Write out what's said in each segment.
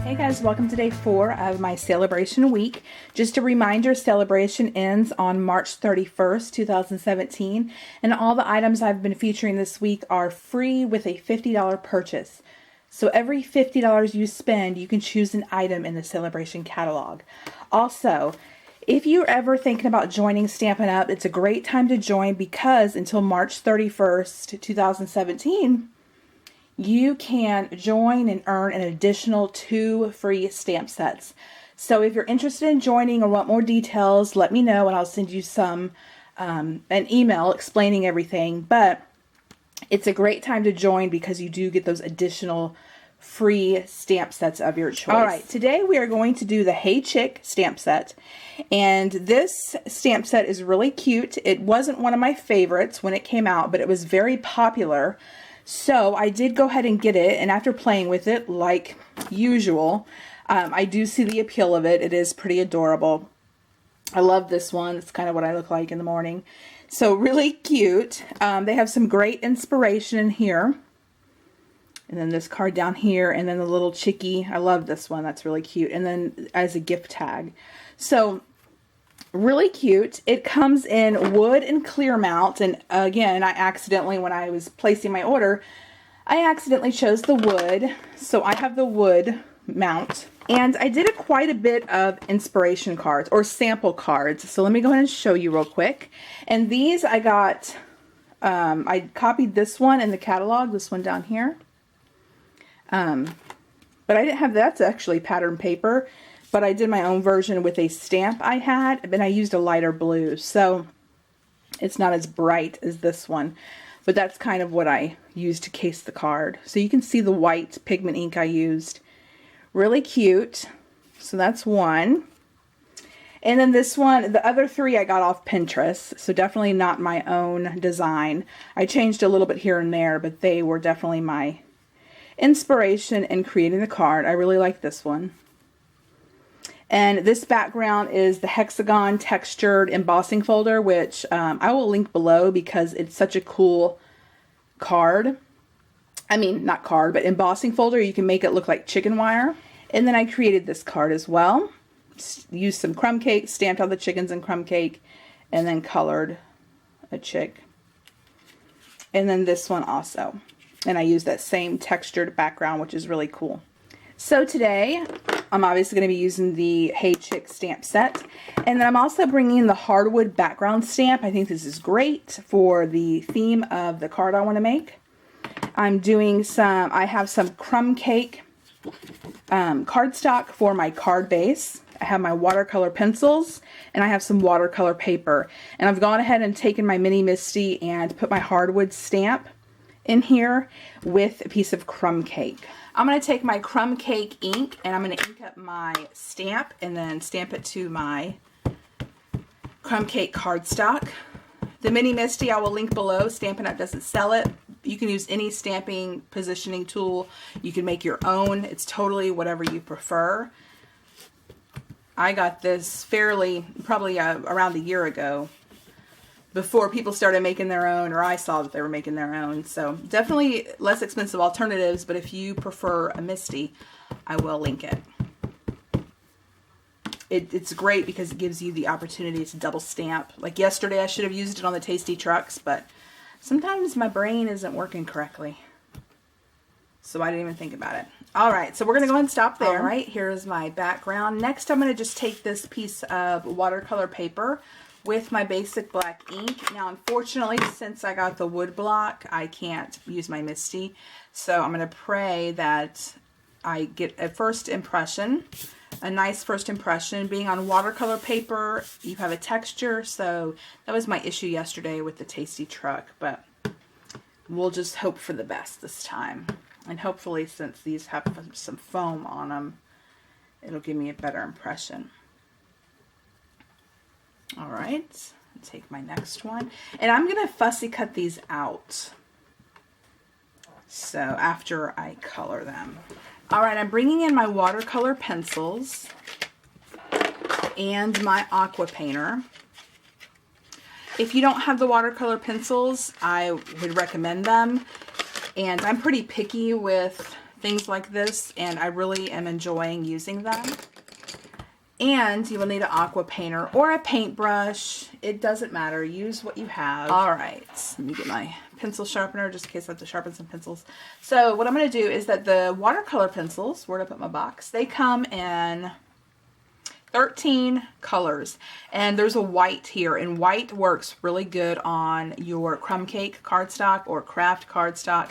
Hey guys, welcome to day 4 of my Sale-a-bration week. Just a reminder, Sale-a-bration ends on March 31st, 2017, and all the items I've been featuring this week are free with a $50 purchase. So every $50 you spend, you can choose an item in the Sale-a-bration catalog. Also, if you're ever thinking about joining Stampin' Up, it's a great time to join because until March 31st, 2017, you can join and earn an additional 2 free stamp sets. So if you're interested in joining or want more details, let me know and I'll send you an email explaining everything. But it's a great time to join because you do get those additional free stamp sets of your choice. All right, today we are going to do the Hey Chick stamp set. And this stamp set is really cute. It wasn't one of my favorites when it came out, but it was very popular. So I did go ahead and get it, and after playing with it, like usual, I do see the appeal of it. It is pretty adorable. I love this one. It's kind of what I look like in the morning. So really cute. They have some great inspiration in here. And then this card down here, and then the little chickie. I love this one. That's really cute. And then as a gift tag. So really cute. It comes in wood and clear mount, and again, I accidentally, when I was placing my order, I accidentally chose the wood, so I have the wood mount. And I did quite a bit of inspiration cards, or sample cards, so let me go ahead and show you real quick. And these I got, I copied this one in the catalog, this one down here. But I didn't have, that's actually pattern paper. But I did my own version with a stamp I had, and I used a lighter blue, so it's not as bright as this one. But that's kind of what I used to case the card. So you can see the white pigment ink I used. Really cute. So that's one. And then this one, the other 3 I got off Pinterest, so definitely not my own design. I changed a little bit here and there, but they were definitely my inspiration in creating the card. I really like this one. And this background is the hexagon textured embossing folder, which I will link below because it's such a cool card. I mean, not card, but embossing folder. You can make it look like chicken wire. And then I created this card as well. Used some crumb cake, stamped all the chickens in crumb cake, and then colored a chick. And then this one also. And I used that same textured background, which is really cool. So today, I'm obviously going to be using the Hey Chick stamp set. And then I'm also bringing the hardwood background stamp. I think this is great for the theme of the card I want to make. I'm doing I have some crumb cake cardstock for my card base. I have my watercolor pencils, and I have some watercolor paper. And I've gone ahead and taken my Mini Misty and put my hardwood stamp in here with a piece of crumb cake. I'm going to take my crumb cake ink and I'm going to ink up my stamp and then stamp it to my crumb cake cardstock. The Mini Misty I will link below. Stampin' Up doesn't sell it. You can use any stamping positioning tool. You can make your own. It's totally whatever you prefer. I got this probably around a year ago, before people started making their own, or I saw that they were making their own. So definitely less expensive alternatives, but if you prefer a Misty, I will link it. It's great because it gives you the opportunity to double stamp. Like yesterday I should have used it on the Tasty Trucks, but sometimes my brain isn't working correctly. So I didn't even think about it. Alright, so we're going to go ahead and stop there. Alright, here's my background. Next I'm going to just take this piece of watercolor paper with my basic black ink. Now, unfortunately, since I got the wood block, I can't use my Misty. So I'm going to pray that I get a first impression, a nice first impression. Being on watercolor paper, you have a texture, so that was my issue yesterday with the Tasty Truck, but we'll just hope for the best this time. And hopefully, since these have some foam on them, it'll give me a better impression. Alright, take my next one. And I'm going to fussy cut these out. So after I color them. Alright, I'm bringing in my watercolor pencils and my aqua painter. If you don't have the watercolor pencils, I would recommend them. And I'm pretty picky with things like this, and I really am enjoying using them. And you will need an aqua painter or a paintbrush. It doesn't matter. Use what you have. All right, let me get my pencil sharpener just in case I have to sharpen some pencils. So what I'm going to do is that the watercolor pencils, where did I put my box? They come in 13 colors, and there's a white here, and white works really good on your crumb cake cardstock or craft cardstock.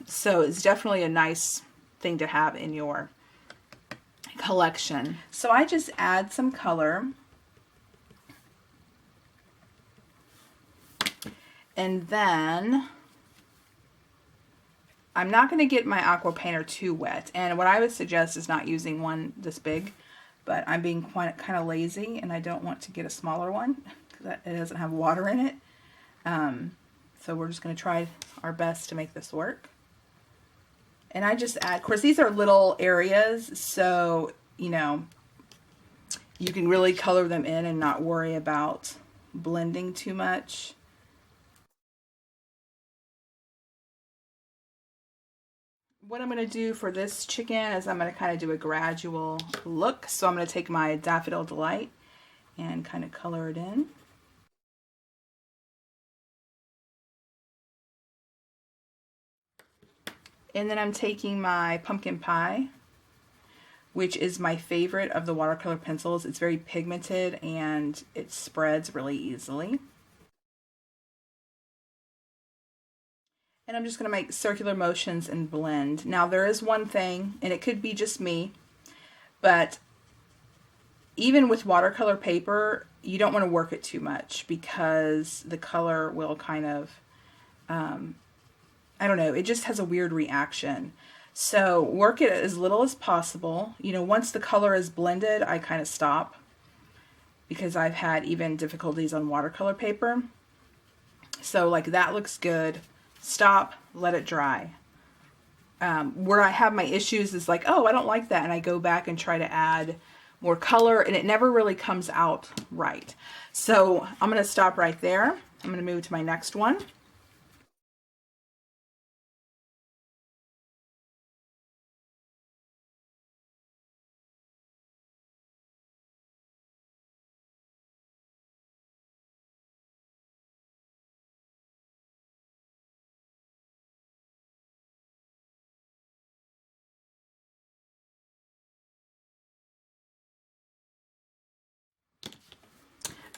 So it's definitely a nice thing to have in your collection. So I just add some color, and then I'm not going to get my aqua painter too wet, and what I would suggest is not using one this big, but I'm being kind of lazy and I don't want to get a smaller one because it doesn't have water in it. So we're just going to try our best to make this work. And I just add, of course, these are little areas, so, you know, you can really color them in and not worry about blending too much. What I'm going to do for this chicken is I'm going to kind of do a gradual look. So I'm going to take my Daffodil Delight and kind of color it in. And then I'm taking my Pumpkin Pie, which is my favorite of the watercolor pencils. It's very pigmented and it spreads really easily. And I'm just going to make circular motions and blend. Now there is one thing, and it could be just me, but even with watercolor paper, you don't want to work it too much because the color will kind of, I don't know, it just has a weird reaction. So work it as little as possible. You know, once the color is blended, I kind of stop because I've had even difficulties on watercolor paper. So like that looks good. Stop, let it dry. Where I have my issues is like, oh, I don't like that, and I go back and try to add more color, and it never really comes out right. So I'm going to stop right there. I'm going to move to my next one.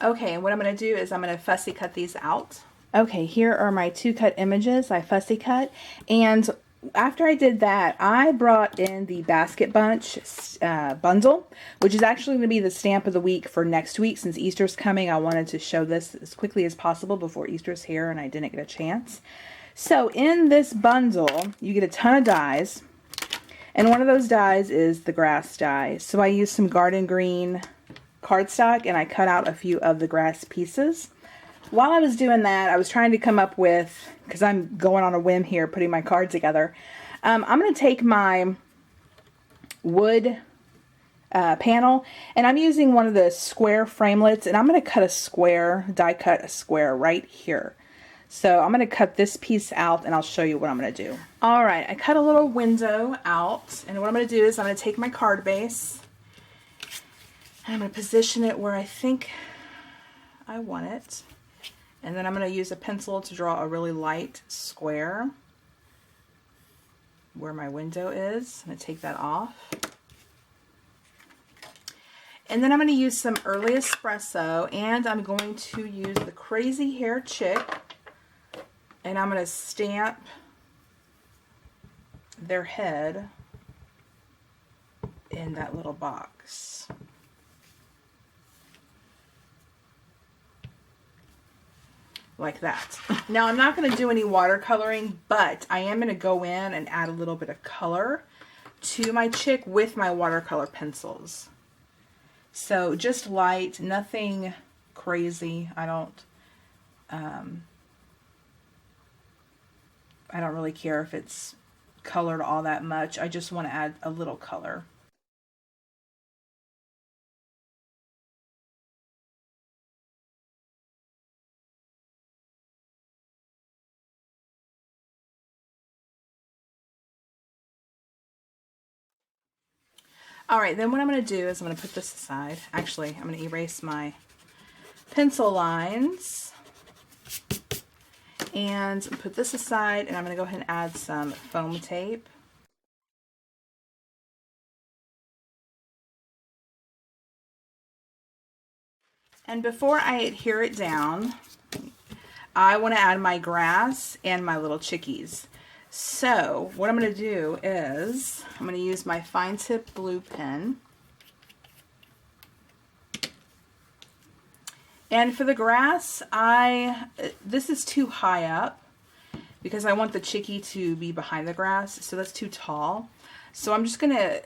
Okay, and what I'm going to do is I'm going to fussy cut these out. Okay, here are my 2 cut images I fussy cut, and after I did that, I brought in the Basket Bunch bundle, which is actually going to be the stamp of the week for next week. Since Easter's coming, I wanted to show this as quickly as possible before Easter's here, and I didn't get a chance. So in this bundle, you get a ton of dies, and one of those dies is the grass die. So I used some garden green cardstock, and I cut out a few of the grass pieces. While I was doing that, I was trying to come up with, because I'm going on a whim here, putting my card together, I'm going to take my wood panel, and I'm using one of the square framelits, and I'm going to cut a square, die cut a square right here. So I'm going to cut this piece out, and I'll show you what I'm going to do. All right, I cut a little window out, and what I'm going to do is I'm going to take my card base, and I'm going to position it where I think I want it. And then I'm going to use a pencil to draw a really light square where my window is. I'm going to take that off. And then I'm going to use some early espresso, and I'm going to use the Crazy Hair Chick, and I'm going to stamp their head in that little box. Like that. Now I'm not going to do any watercoloring, but I am going to go in and add a little bit of color to my chick with my watercolor pencils. So just light, nothing crazy. I don't really care if it's colored all that much. I just want to add a little color. All right, then what I'm going to do is I'm going to put this aside. Actually, I'm going to erase my pencil lines and put this aside, and I'm going to go ahead and add some foam tape. And before I adhere it down, I want to add my grass and my little chickies. So what I'm going to do is I'm going to use my fine tip blue pen. And for the grass, this is too high up because I want the chickie to be behind the grass, so that's too tall. So I'm just going to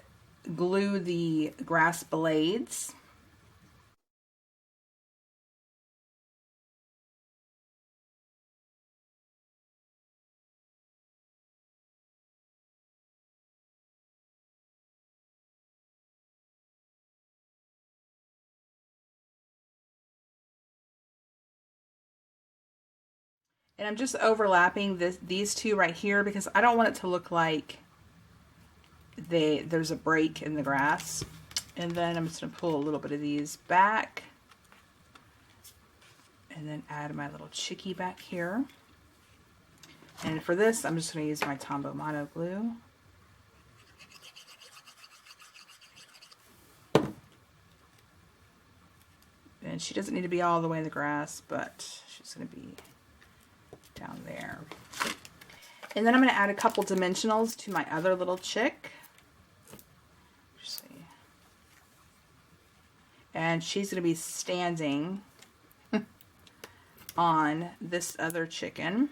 glue the grass blades. And I'm just overlapping these two right here because I don't want it to look like there's a break in the grass. And then I'm just going to pull a little bit of these back. And then add my little chickie back here. And for this, I'm just going to use my Tombow Mono glue. And she doesn't need to be all the way in the grass, but she's going to be down there. And then I'm going to add a couple dimensionals to my other little chick. See. And she's going to be standing on this other chicken.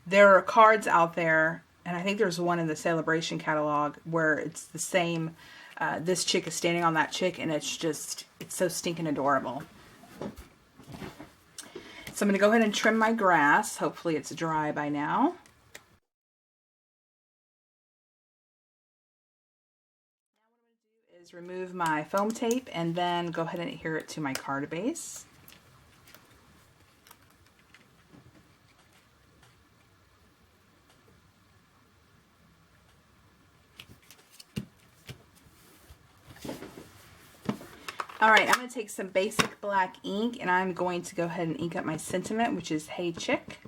There are cards out there, and I think there's one in the Sale-a-bration catalog where it's the same. This chick is standing on that chick, and it's so stinking adorable. So I'm going to go ahead and trim my grass. Hopefully it's dry by now. Now what I'm going to do is remove my foam tape and then go ahead and adhere it to my card base. Alright, I'm going to take some basic black ink and I'm going to go ahead and ink up my sentiment, which is Hey Chick.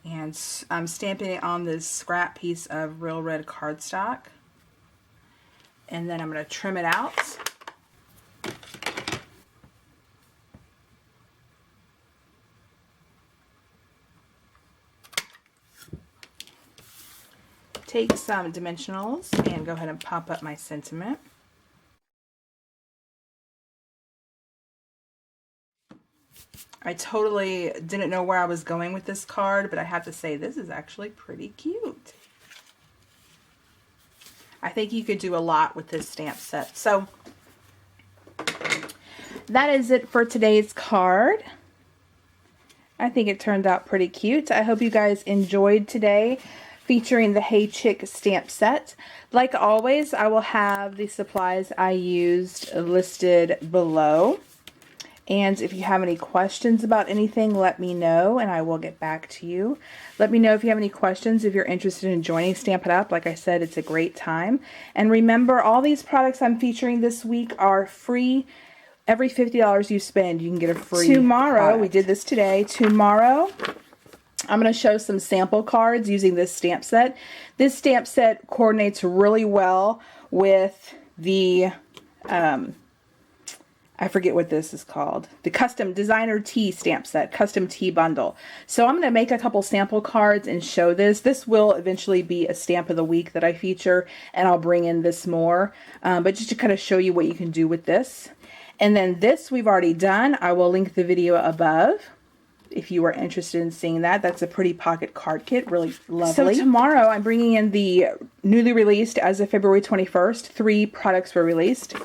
And I'm stamping it on this scrap piece of real red cardstock. And then I'm going to trim it out. Take some dimensionals and go ahead and pop up my sentiment. I totally didn't know where I was going with this card, but I have to say this is actually pretty cute. I think you could do a lot with this stamp set. So that is it for today's card. I think it turned out pretty cute. I hope you guys enjoyed today featuring the Hey Chick stamp set. Like always, I will have the supplies I used listed below. And if you have any questions about anything, let me know and I will get back to you. Let me know if you have any questions, if you're interested in joining Stampin' Up. Like I said, it's a great time. And remember, all these products I'm featuring this week are free. Every $50 you spend, you can get a free product. We did this today. Tomorrow, I'm going to show some sample cards using this stamp set. This stamp set coordinates really well with the I forget what this is called. The custom designer tea stamp set, custom tea bundle. So I'm going to make a couple sample cards and show this. This will eventually be a stamp of the week that I feature, and I'll bring in this more. But just to kind of show you what you can do with this. And then this we've already done. I will link the video above if you are interested in seeing that. That's a pretty pocket card kit, really lovely. So tomorrow I'm bringing in the newly released, as of February 21st, 3 products were released.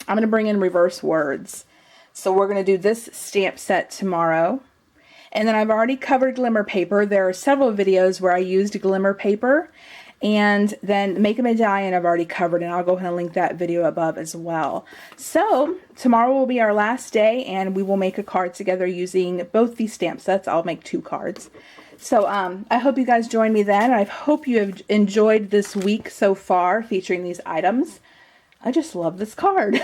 I'm going to bring in reverse words. So we're going to do this stamp set tomorrow. And then I've already covered glimmer paper. There are several videos where I used glimmer paper. And then make a medallion I've already covered, and I'll go ahead and link that video above as well. So tomorrow will be our last day, and we will make a card together using both these stamp sets. I'll make 2 cards. So I hope you guys join me then. I hope you have enjoyed this week so far featuring these items. I just love this card.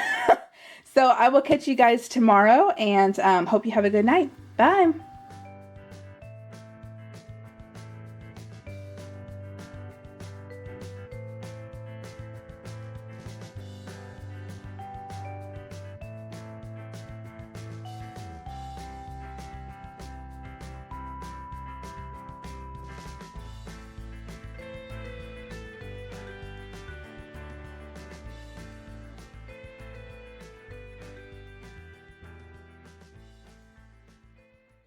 So I will catch you guys tomorrow, and hope you have a good night. Bye.